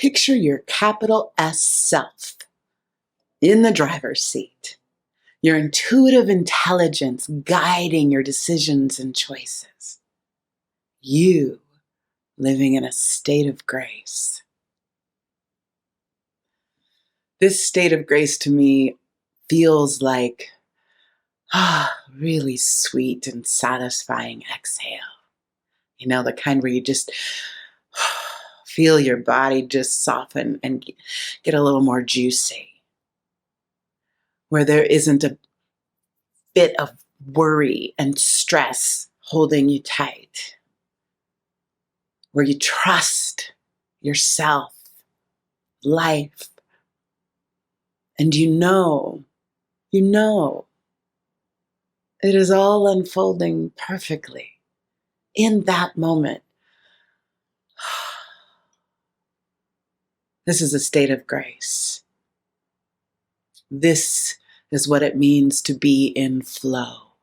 Picture your capital S self in the driver's seat, your intuitive intelligence guiding your decisions and choices. You living in a state of grace. This state of grace to me feels like really sweet and satisfying exhale. You know, the kind where you just feel your body just soften and get a little more juicy. Where there isn't a bit of worry and stress holding you tight. Where you trust yourself, life, and you know, it is all unfolding perfectly in that moment. This is a state of grace. This is what it means to be in flow.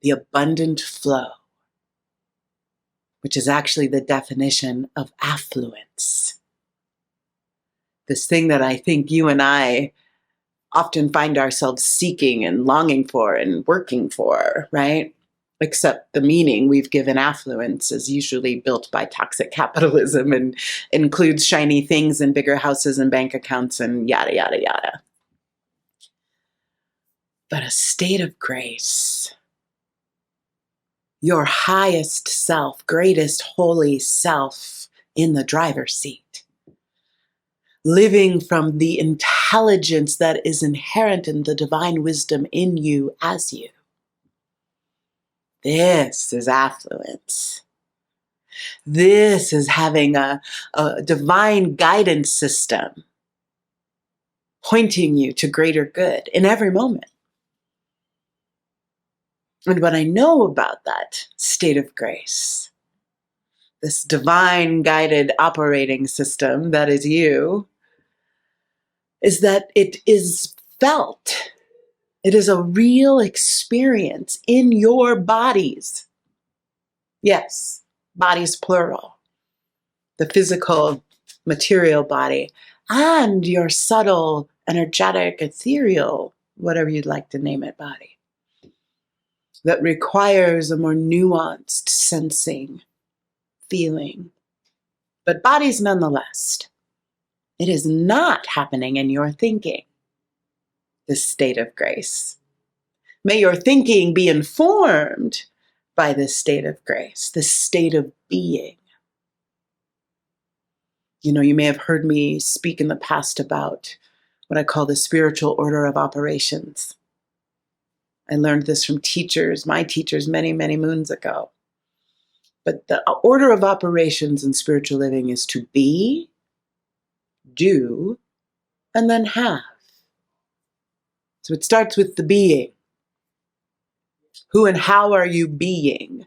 The abundant flow, which is actually the definition of affluence. This thing that I think you and I often find ourselves seeking and longing for and working for, right? Except the meaning we've given affluence is usually built by toxic capitalism and includes shiny things and bigger houses and bank accounts and yada, yada, yada. But a state of grace, your highest self, greatest holy self in the driver's seat, living from the intelligence that is inherent in the divine wisdom in you as you. This is affluence. This is having a divine guidance system pointing you to greater good in every moment. And what I know about that state of grace, this divine guided operating system that is you, is that it is felt. It is a real experience in your bodies. Yes, bodies plural. The physical, material body, and your subtle, energetic, ethereal, whatever you'd like to name it, body. That requires a more nuanced sensing, feeling. But bodies nonetheless. It is not happening in your thinking, this state of grace. May your thinking be informed by this state of grace, this state of being. You know, you may have heard me speak in the past about what I call the spiritual order of operations. I learned this from teachers, my teachers, many, many moons ago. But the order of operations in spiritual living is to be, do, and then have. So it starts with the being. Who and how are you being?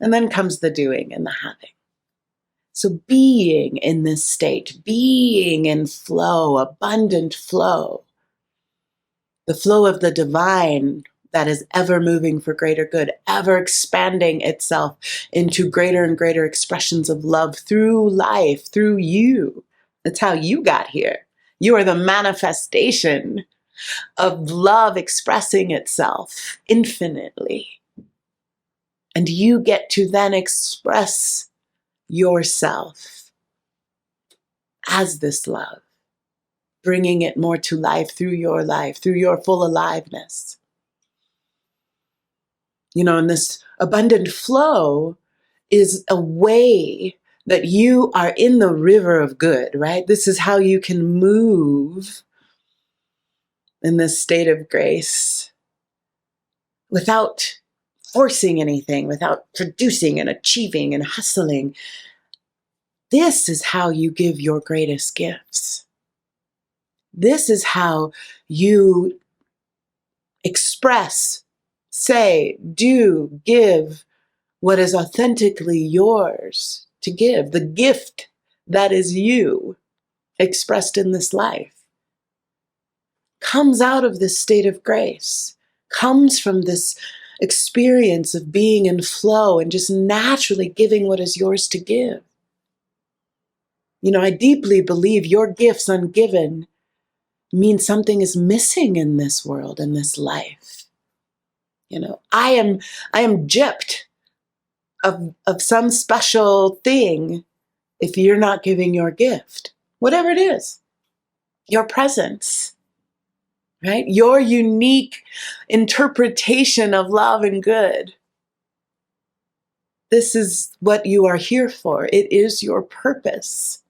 And then comes the doing and the having. So being in this state, being in flow, abundant flow, the flow of the divine that is ever moving for greater good, ever expanding itself into greater and greater expressions of love through life, through you. That's how you got here. You are the manifestation of love expressing itself infinitely. And you get to then express yourself as this love, bringing it more to life, through your full aliveness. You know, and this abundant flow is a way that you are in the river of good, right? This is how you can move in this state of grace without forcing anything, without producing and achieving and hustling. This is how you give your greatest gifts. This is how you express, say, do, give what is authentically yours to give, the gift that is you expressed in this life. Comes out of this state of grace, comes from this experience of being in flow and just naturally giving what is yours to give. I deeply believe your gifts ungiven mean something is missing in this world, in this life. I am gypped of some special thing if you're not giving your gift, whatever it is, your presence, right? Your unique interpretation of love and good. This is what you are here for. It is your purpose.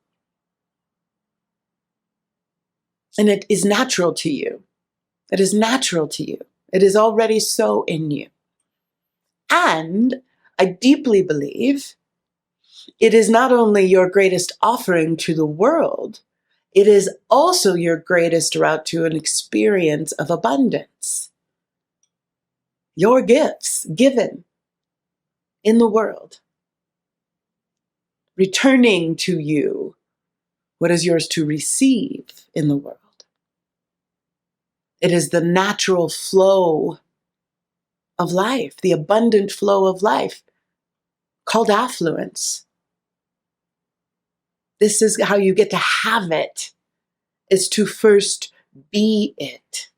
And it is natural to you. It is natural to you. It is already so in you. And I deeply believe it is not only your greatest offering to the world, it is also your greatest route to an experience of abundance. Your gifts given in the world, returning to you what is yours to receive in the world. It is the natural flow of life, the abundant flow of life, called affluence. This is how you get to have it, is to first be it.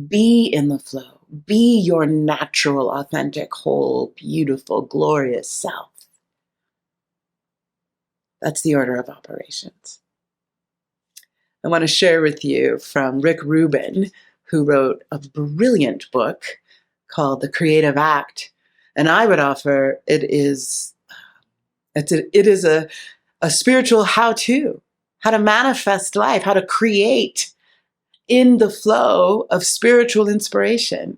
Be in the flow. Be your natural, authentic, whole, beautiful, glorious self. That's the order of operations. I want to share with you from Rick Rubin, who wrote a brilliant book called The Creative Act. And I would offer it is a spiritual how-to, how to manifest life, how to create in the flow of spiritual inspiration.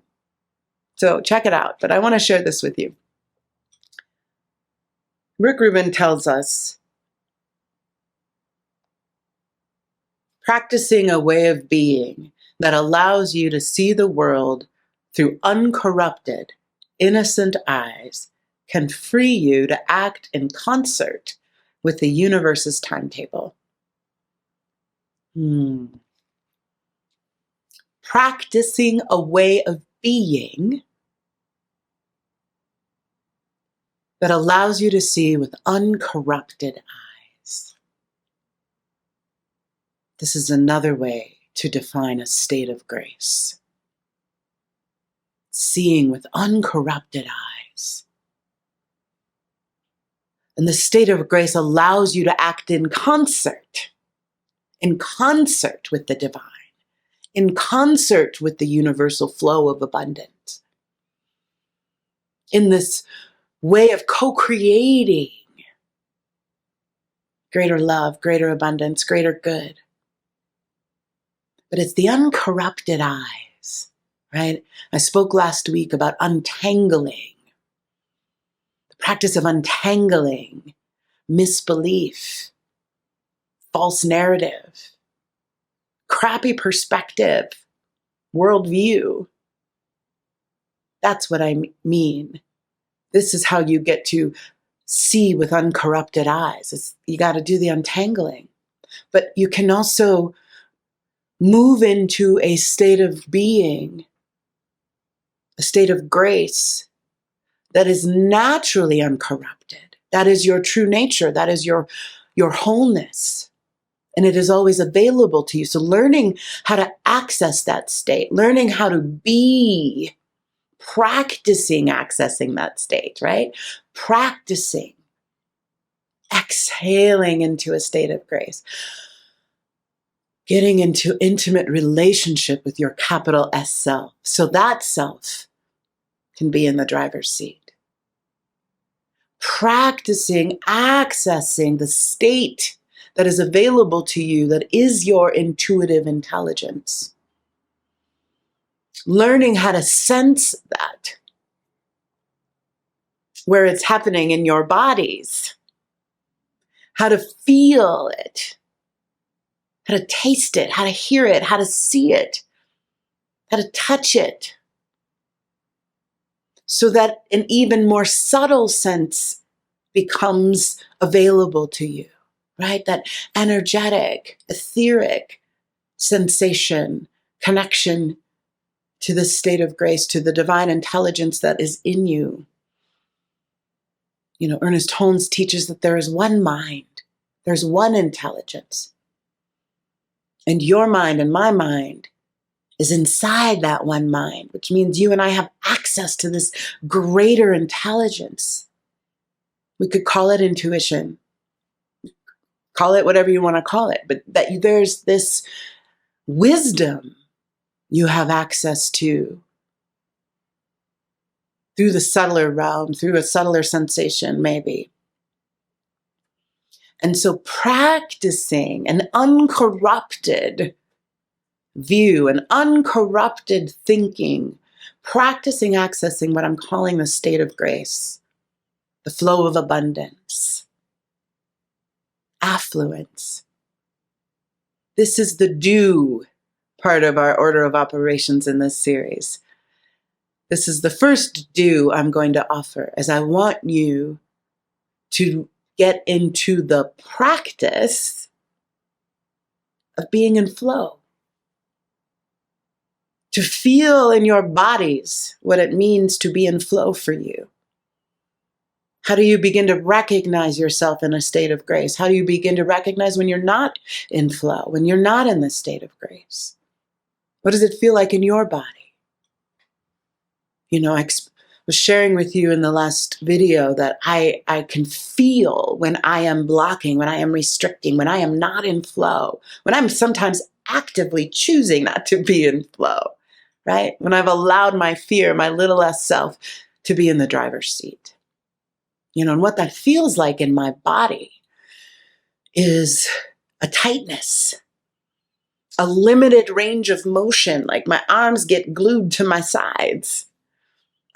So check it out. But I want to share this with you. Rick Rubin tells us, practicing a way of being that allows you to see the world through uncorrupted, innocent eyes can free you to act in concert with the universe's timetable. Practicing a way of being that allows you to see with uncorrupted eyes. This is another way to define a state of grace. Seeing with uncorrupted eyes. And the state of grace allows you to act in concert with the divine, in concert with the universal flow of abundance. In this way of co-creating greater love, greater abundance, greater good. But it's the uncorrupted eyes, right? I spoke last week about untangling, the practice of untangling misbelief, false narrative, crappy perspective, worldview. That's what I mean. This is how you get to see with uncorrupted eyes. You got to do the untangling. But you can also move into a state of being, a state of grace that is naturally uncorrupted. That is your true nature. That is your wholeness. And it is always available to you. So learning how to access that state, learning how to be, practicing accessing that state, right? Practicing, exhaling into a state of grace. Getting into intimate relationship with your capital S self. So that self can be in the driver's seat. Practicing, accessing the state that is available to you, that is your intuitive intelligence. Learning how to sense that, where it's happening in your bodies, how to feel it, how to taste it, how to hear it, how to see it, how to touch it, so that an even more subtle sense becomes available to you, right? That energetic, etheric sensation, connection to the state of grace, to the divine intelligence that is in you. Ernest Holmes teaches that there is one mind, There's one intelligence. And your mind and my mind is inside that one mind, which means you and I have access to this greater intelligence. We could call it intuition, call it whatever you want to call it, but that there's this wisdom you have access to through the subtler realm, through a subtler sensation, maybe. And so practicing an uncorrupted view, an uncorrupted thinking, practicing accessing what I'm calling the state of grace, the flow of abundance, affluence. This is the do part of our order of operations in this series. This is the first do I'm going to offer, as I want you to get into the practice of being in flow, to feel in your bodies what it means to be in flow for you. How do you begin to recognize yourself in a state of grace? How do you begin to recognize when you're not in flow, when you're not in the state of grace? What does it feel like in your body? You know, I was sharing with you in the last video that I can feel when I am blocking, when I am restricting, when I am not in flow, when I'm sometimes actively choosing not to be in flow, right? When I've allowed my fear, my little s self, to be in the driver's seat. You know, and what that feels like in my body is a tightness, a limited range of motion, like my arms get glued to my sides.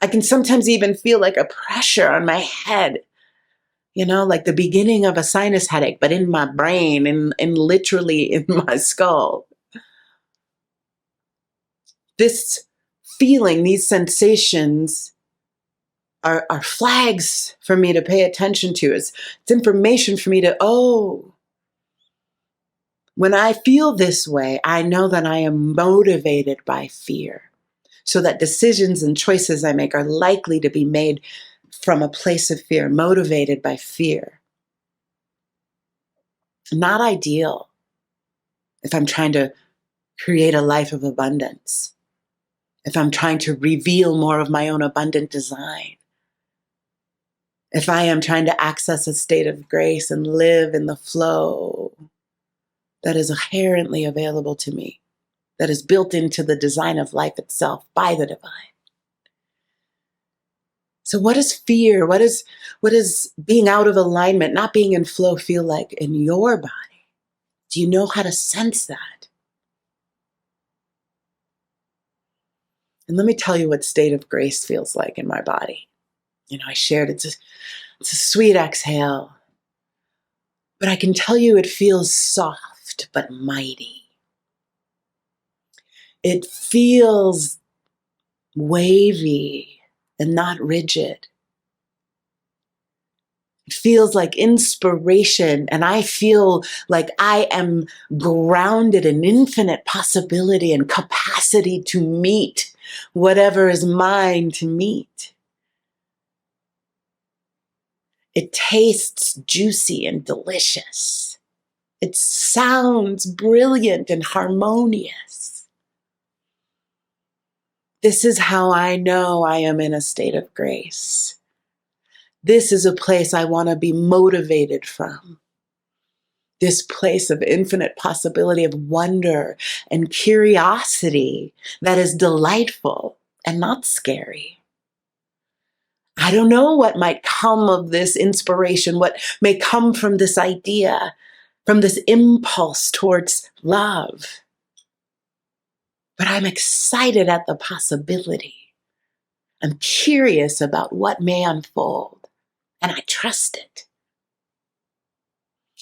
I can sometimes even feel like a pressure on my head, you know, like the beginning of a sinus headache, but in my brain and literally in my skull. This feeling, these sensations are flags for me to pay attention to. It's information for me to, when I feel this way, I know that I am motivated by fear. So that decisions and choices I make are likely to be made from a place of fear, motivated by fear. Not ideal if I'm trying to create a life of abundance, if I'm trying to reveal more of my own abundant design, if I am trying to access a state of grace and live in the flow that is inherently available to me, that is built into the design of life itself by the divine. So what does fear, what is being out of alignment, not being in flow feel like in your body? Do you know how to sense that? And let me tell you what state of grace feels like in my body. You know, I shared it's a sweet exhale, but I can tell you it feels soft but mighty. It feels wavy and not rigid. It feels like inspiration, and I feel like I am grounded in infinite possibility and capacity to meet whatever is mine to meet. It tastes juicy and delicious. It sounds brilliant and harmonious. This is how I know I am in a state of grace. This is a place I want to be motivated from. This place of infinite possibility, of wonder and curiosity that is delightful and not scary. I don't know what might come of this inspiration, what may come from this idea, from this impulse towards love. But I'm excited at the possibility. I'm curious about what may unfold, and I trust it.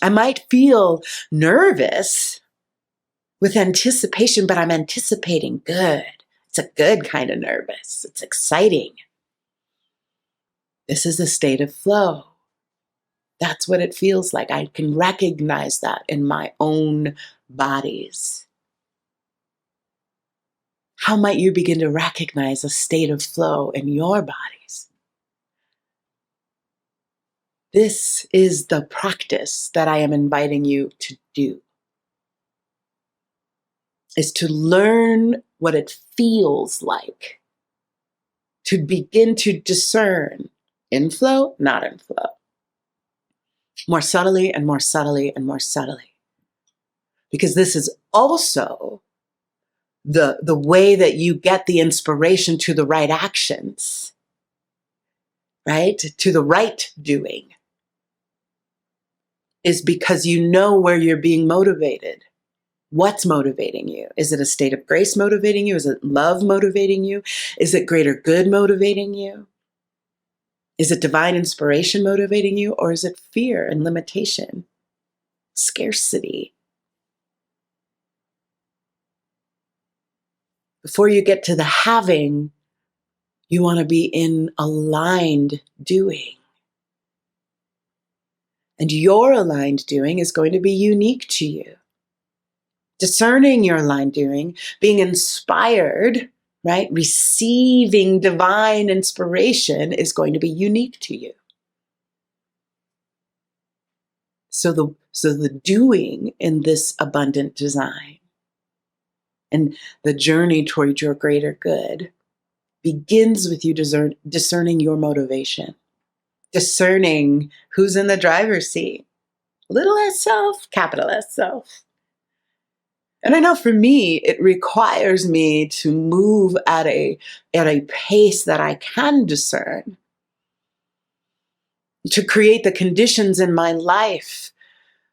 I might feel nervous with anticipation, but I'm anticipating good. It's a good kind of nervous. It's exciting. This is a state of flow. That's what it feels like. I can recognize that in my own bodies. How might you begin to recognize a state of flow in your bodies? This is the practice that I am inviting you to do, is to learn what it feels like to begin to discern inflow, not inflow, more subtly and more subtly and more subtly. Because this is also the way that you get the inspiration to the right actions, right? To the right doing, is because you know where you're being motivated. What's motivating you? Is it a state of grace motivating you? Is it love motivating you? Is it greater good motivating you? Is it divine inspiration motivating you? Or is it fear and limitation, scarcity? Before you get to the having, you want to be in aligned doing. And your aligned doing is going to be unique to you. Discerning your aligned doing, being inspired, right? Receiving divine inspiration is going to be unique to you. So the doing in this abundant design and the journey toward your greater good begins with you discerning your motivation, discerning who's in the driver's seat, little s self, capital S self. And I know for me, it requires me to move at a pace that I can discern, to create the conditions in my life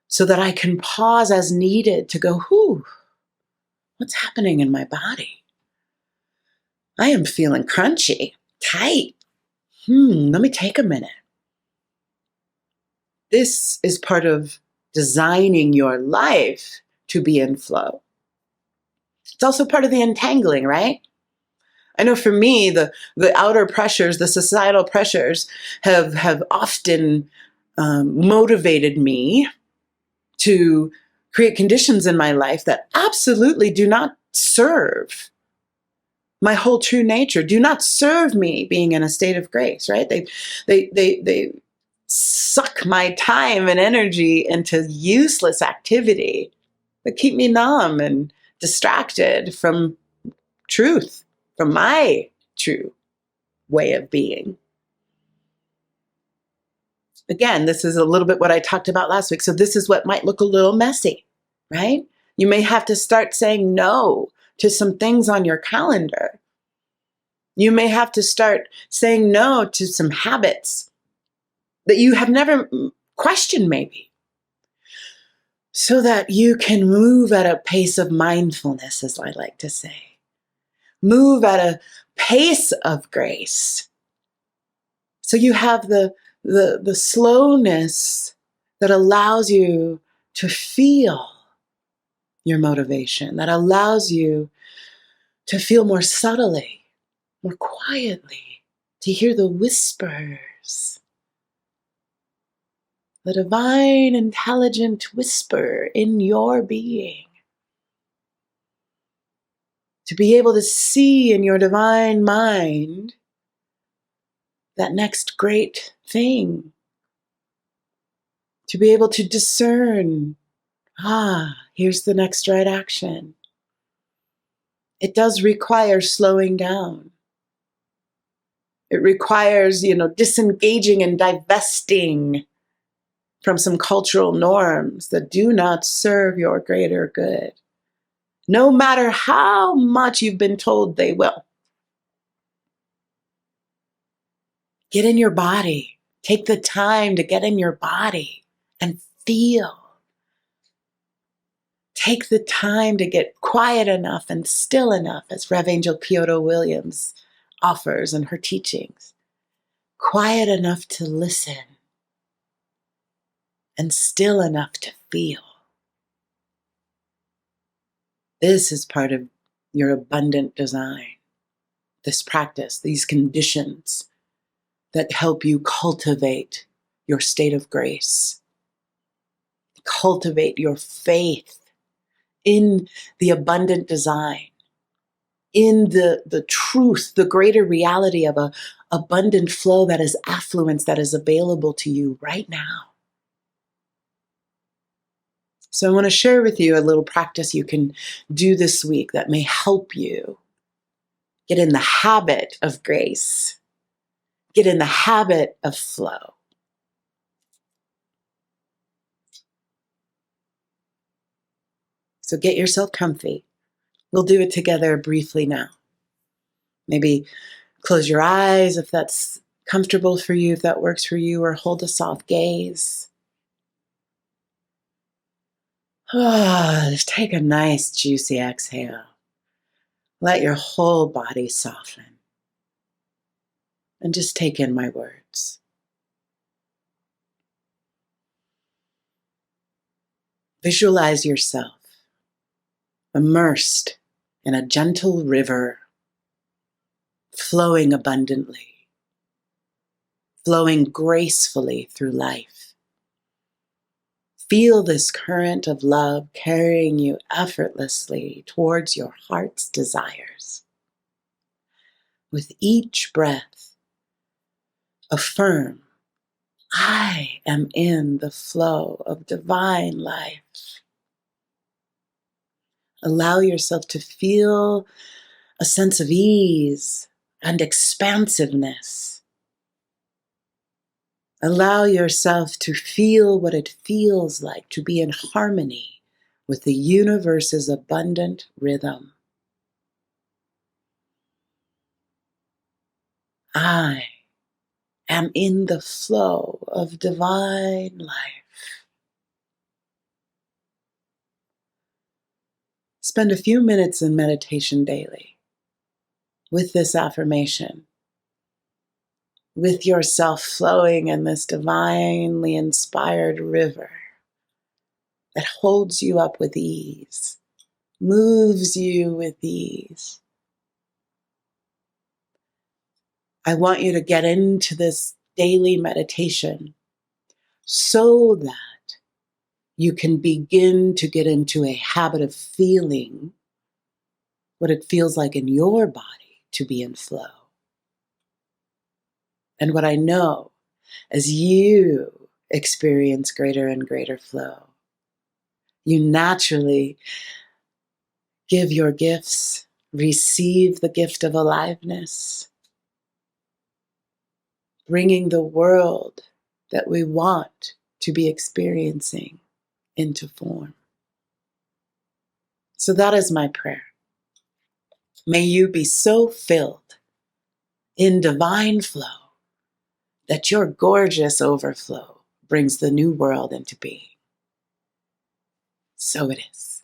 so that I can pause as needed to go, what's happening in my body? I am feeling crunchy, tight. Let me take a minute. This is part of designing your life to be in flow. It's also part of the untangling, right? I know for me, the outer pressures, the societal pressures have often motivated me to create conditions in my life that absolutely do not serve my whole true nature, do not serve me being in a state of grace, right? They suck my time and energy into useless activity that keep me numb and distracted from truth, from my true way of being. Again, this is a little bit what I talked about last week. So this is what might look a little messy, right? You may have to start saying no to some things on your calendar. You may have to start saying no to some habits that you have never questioned maybe, so that you can move at a pace of mindfulness, as I like to say. Move at a pace of grace. So you have the slowness that allows you to feel your motivation, that allows you to feel more subtly, more quietly, to hear the whispers, the divine, intelligent whisper in your being. To be able to see in your divine mind that next great thing. To be able to discern, here's the next right action. It does require slowing down. It requires, disengaging and divesting from some cultural norms that do not serve your greater good, no matter how much you've been told they will. Get in your body. Take the time to get in your body and feel. Take the time to get quiet enough and still enough, as Rev Angel Kyoto Williams offers in her teachings. Quiet enough to listen and still enough to feel. This is part of your abundant design. This practice, these conditions that help you cultivate your state of grace. Cultivate your faith in the abundant design, in the truth, the greater reality of abundant flow that is affluence that is available to you right now. So I want to share with you a little practice you can do this week that may help you get in the habit of grace, get in the habit of flow. So get yourself comfy. We'll do it together briefly now. Maybe close your eyes if that's comfortable for you, if that works for you, or hold a soft gaze. Just take a nice juicy exhale. Let your whole body soften. And just take in my words. Visualize yourself immersed in a gentle river, flowing abundantly, flowing gracefully through life. Feel this current of love carrying you effortlessly towards your heart's desires. With each breath, affirm, I am in the flow of divine life. Allow yourself to feel a sense of ease and expansiveness. Allow yourself to feel what it feels like to be in harmony with the universe's abundant rhythm. I am in the flow of divine life. Spend a few minutes in meditation daily with this affirmation, with yourself flowing in this divinely inspired river that holds you up with ease, moves you with ease. I want you to get into this daily meditation so that you can begin to get into a habit of feeling what it feels like in your body to be in flow. And what I know, as you experience greater and greater flow, you naturally give your gifts, receive the gift of aliveness, bringing the world that we want to be experiencing into form. So that is my prayer. May you be so filled in divine flow that your gorgeous overflow brings the new world into being. So it is.